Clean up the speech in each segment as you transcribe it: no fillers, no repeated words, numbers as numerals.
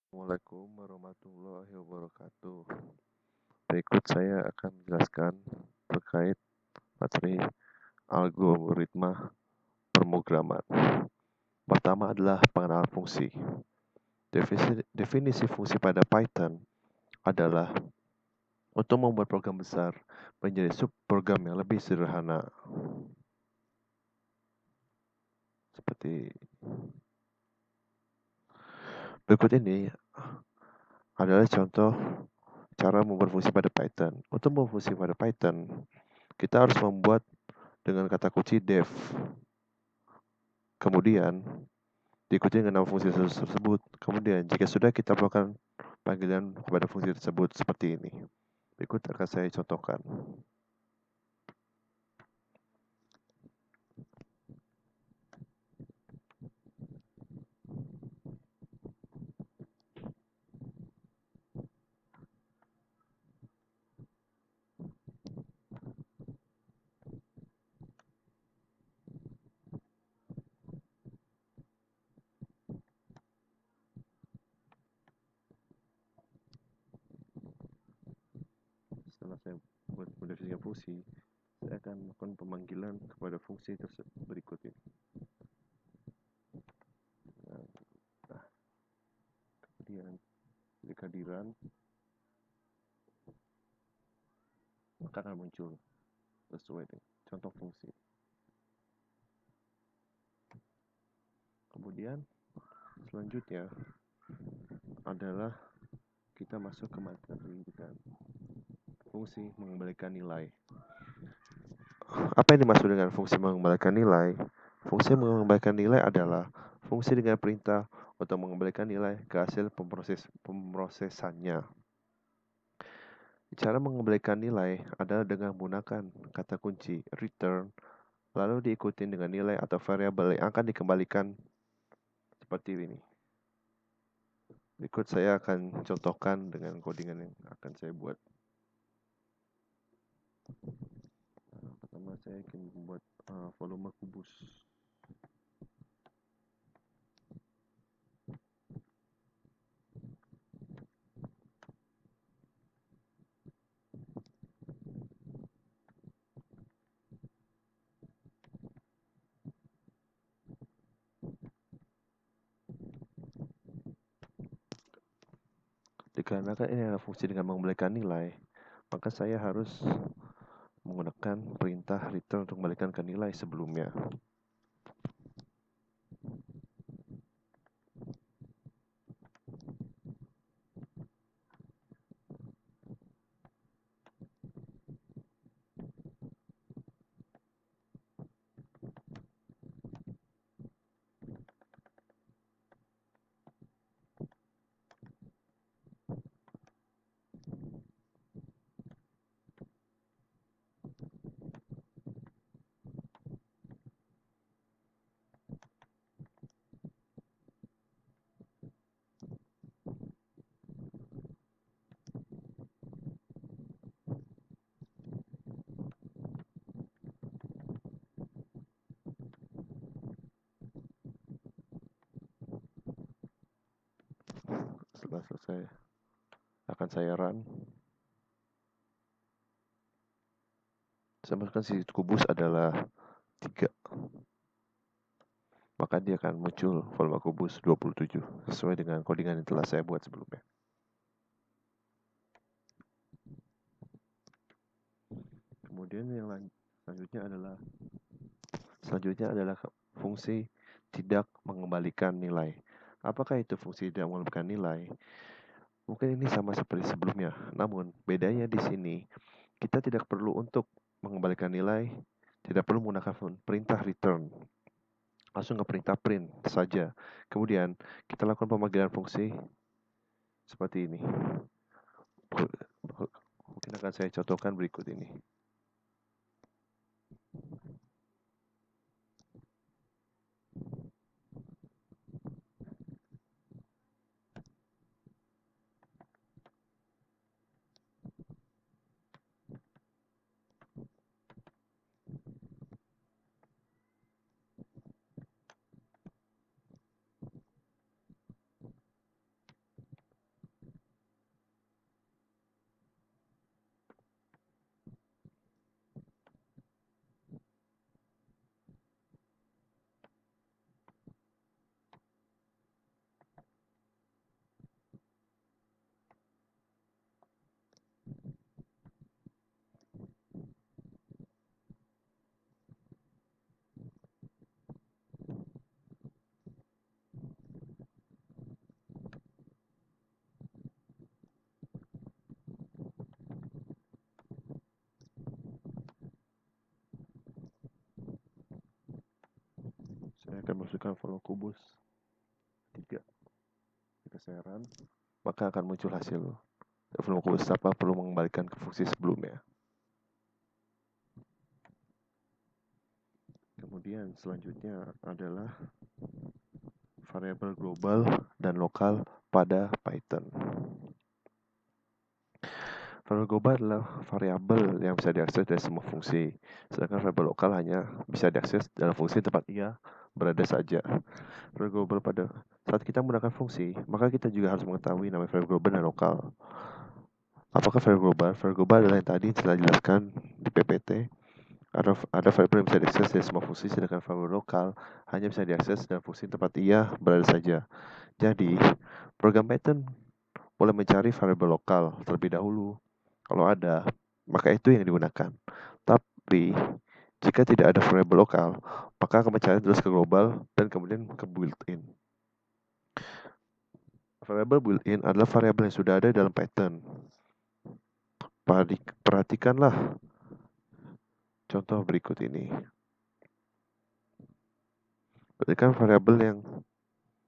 Assalamualaikum warahmatullahi wabarakatuh. Berikut saya akan menjelaskan terkait materi algoritma pemrograman. Pertama adalah pengenalan fungsi. Definisi fungsi pada Python adalah untuk membuat program besar menjadi subprogram yang lebih sederhana. Seperti berikut ini adalah contoh cara membuat fungsi pada Python. Untuk membuat fungsi pada Python, kita harus membuat dengan kata kunci def. Kemudian diikuti dengan nama fungsi tersebut. Kemudian jika sudah kita melakukan panggilan kepada fungsi tersebut seperti ini. Berikut akan saya contohkan. Setelah saya mendefinisikan fungsi, saya akan melakukan pemanggilan kepada fungsi tersebut berikut ini. Nah, kemudian jika di-run, maka akan muncul sesuai dengan contoh fungsi. Kemudian selanjutnya adalah kita masuk ke materi dengan fungsi mengembalikan nilai. Apa yang dimaksud dengan fungsi mengembalikan nilai? Fungsi mengembalikan nilai adalah fungsi dengan perintah untuk mengembalikan nilai ke hasil pemrosesannya. Cara mengembalikan nilai adalah dengan menggunakan kata kunci return, lalu diikuti dengan nilai atau variabel yang akan dikembalikan seperti ini. Berikut saya akan contohkan dengan codingan yang akan saya buat. Pertama saya ingin membuat volume kubus. Dikarenakan ini adalah fungsi dengan mengembalikan nilai, maka saya harus menggunakan perintah return untuk mengembalikan ke nilai sebelumnya. Setelah selesai, akan saya run. Saya masukkan sisi kubus adalah 3. Maka dia akan muncul volume kubus 27 sesuai dengan codingan yang telah saya buat sebelumnya. Kemudian yang selanjutnya adalah fungsi tidak mengembalikan nilai. Apakah itu fungsi tidak mengembalikan nilai? Mungkin ini sama seperti sebelumnya, namun bedanya di sini kita tidak perlu untuk mengembalikan nilai, tidak perlu menggunakan perintah return. Langsung ke perintah print saja. Kemudian kita lakukan pemanggilan fungsi seperti ini. Mungkin akan saya contohkan berikut ini. masukkan volume kubus 3 jika saya run, maka akan muncul hasil volume kubus tanpa perlu mengembalikan ke fungsi sebelumnya. Kemudian selanjutnya adalah variabel global dan lokal pada Python. Variabel global adalah variabel yang bisa diakses dari semua fungsi, sedangkan variabel lokal hanya bisa diakses dalam fungsi tempat ia berada saja. Variabel global pada saat kita menggunakan fungsi, maka kita juga harus mengetahui nama variabel global dan lokal. Apakah variabel global? Variabel global adalah yang tadi telah dijelaskan di PPT. Ada variabel yang bisa diakses dari semua fungsi, sedangkan variabel lokal hanya bisa diakses dalam fungsi tempat ia berada saja. Jadi, program Python boleh mencari variabel lokal terlebih dahulu. Kalau ada, maka itu yang digunakan. Tapi, jika tidak ada variabel lokal, maka akan mencari terus ke global dan kemudian ke built-in. Variabel built-in adalah variabel yang sudah ada dalam Python. Perhatikanlah contoh berikut ini. Perhatikan variabel yang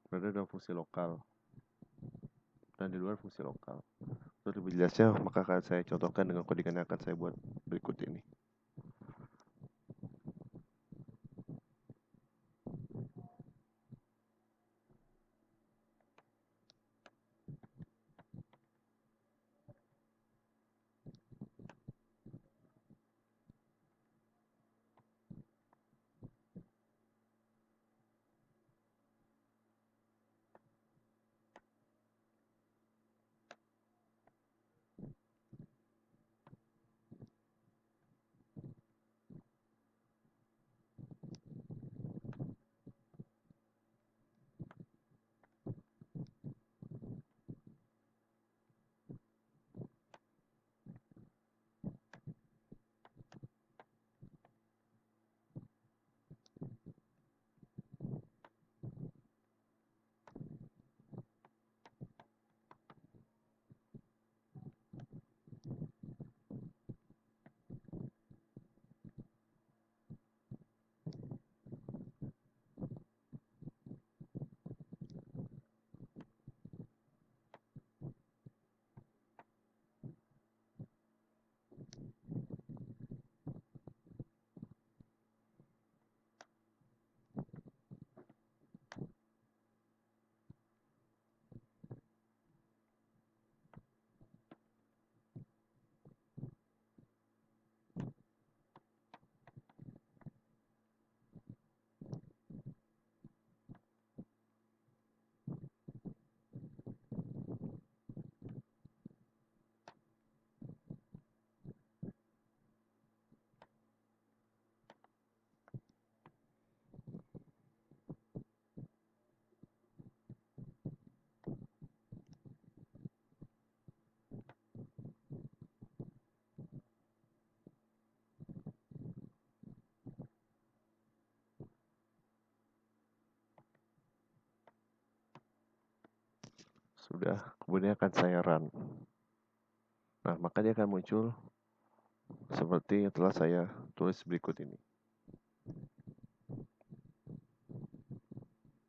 berada dalam fungsi lokal dan di luar fungsi lokal. Untuk lebih jelasnya, maka akan saya contohkan dengan codingan yang akan saya buat berikut ini. Sudah, kemudian akan saya run. Nah, maka dia akan muncul seperti yang telah saya tulis berikut ini.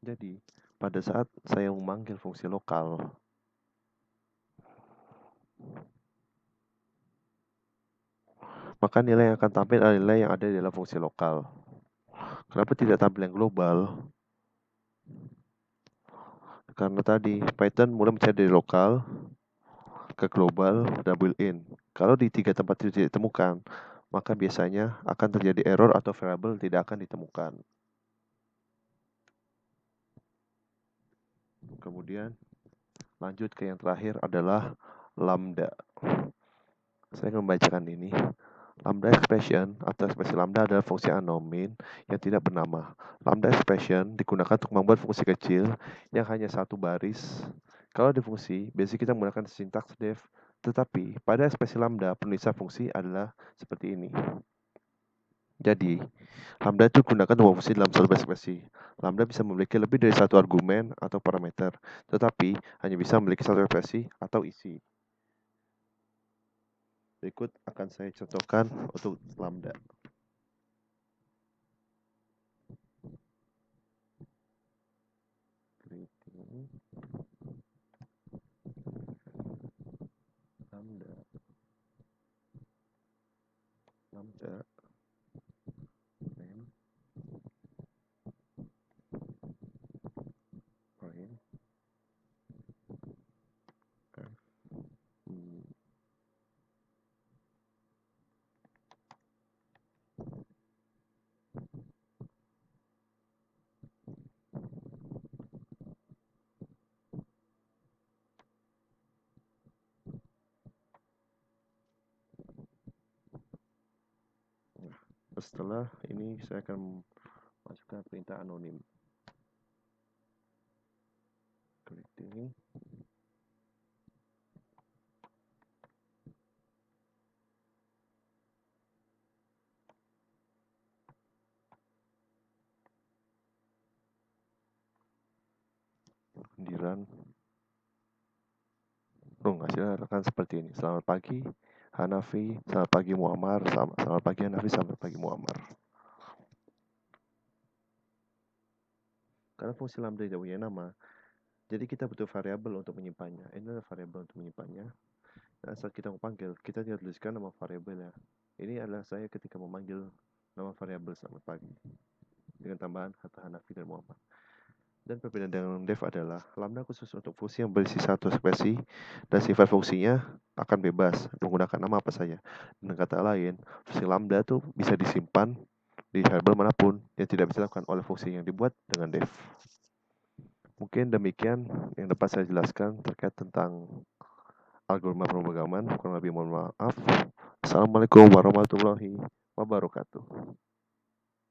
Jadi, pada saat saya memanggil fungsi lokal, maka nilai yang akan tampil adalah nilai yang ada di dalam fungsi lokal. Kenapa tidak tampil yang global? Karena tadi Python mulai mencari dari lokal ke global dan built-in. Kalau di tiga tempat itu tidak ditemukan, maka biasanya akan terjadi error atau variabel tidak akan ditemukan. Kemudian lanjut ke yang terakhir adalah lambda. Saya akan membacakan ini. Lambda expression atau ekspresi lambda adalah fungsi anonim yang tidak bernama. Lambda expression digunakan untuk membuat fungsi kecil yang hanya satu baris. Kalau di fungsi, biasanya kita menggunakan sintaks def, tetapi pada ekspresi lambda, penulisan fungsi adalah seperti ini. Jadi, lambda itu digunakan dua fungsi dalam satu ekspresi. Lambda bisa memiliki lebih dari satu argumen atau parameter, tetapi hanya bisa memiliki satu ekspresi atau isi. Berikut akan saya contohkan untuk lambda. lambda len prime f. Hmm, Setelah ini saya akan masukkan perintah anonim. Klik ini. Kendiran. Hasilnya akan seperti ini. Selamat pagi Hanafi, selamat pagi Muammar, selamat pagi Hanafi, selamat pagi Muammar. Karena fungsi lambda tidak punya nama, jadi kita butuh variabel untuk menyimpannya. Ini adalah variabel untuk menyimpannya. Nah, saat kita mau panggil, kita tinggal tuliskan nama variabel ya. Ini adalah saya ketika memanggil nama variabel selamat pagi dengan tambahan kata Hanafi dan Muammar. Dan perbedaan dengan def adalah lambda khusus untuk fungsi yang berisi satu ekspresi dan sifat fungsinya akan bebas menggunakan nama apa saja. Dengan kata lain, fungsi lambda itu bisa disimpan di variabel manapun yang tidak bisa dilakukan oleh fungsi yang dibuat dengan def. Mungkin demikian yang dapat saya jelaskan terkait tentang algoritma pemrograman. Kurang lebih mohon maaf. Assalamualaikum warahmatullahi wabarakatuh.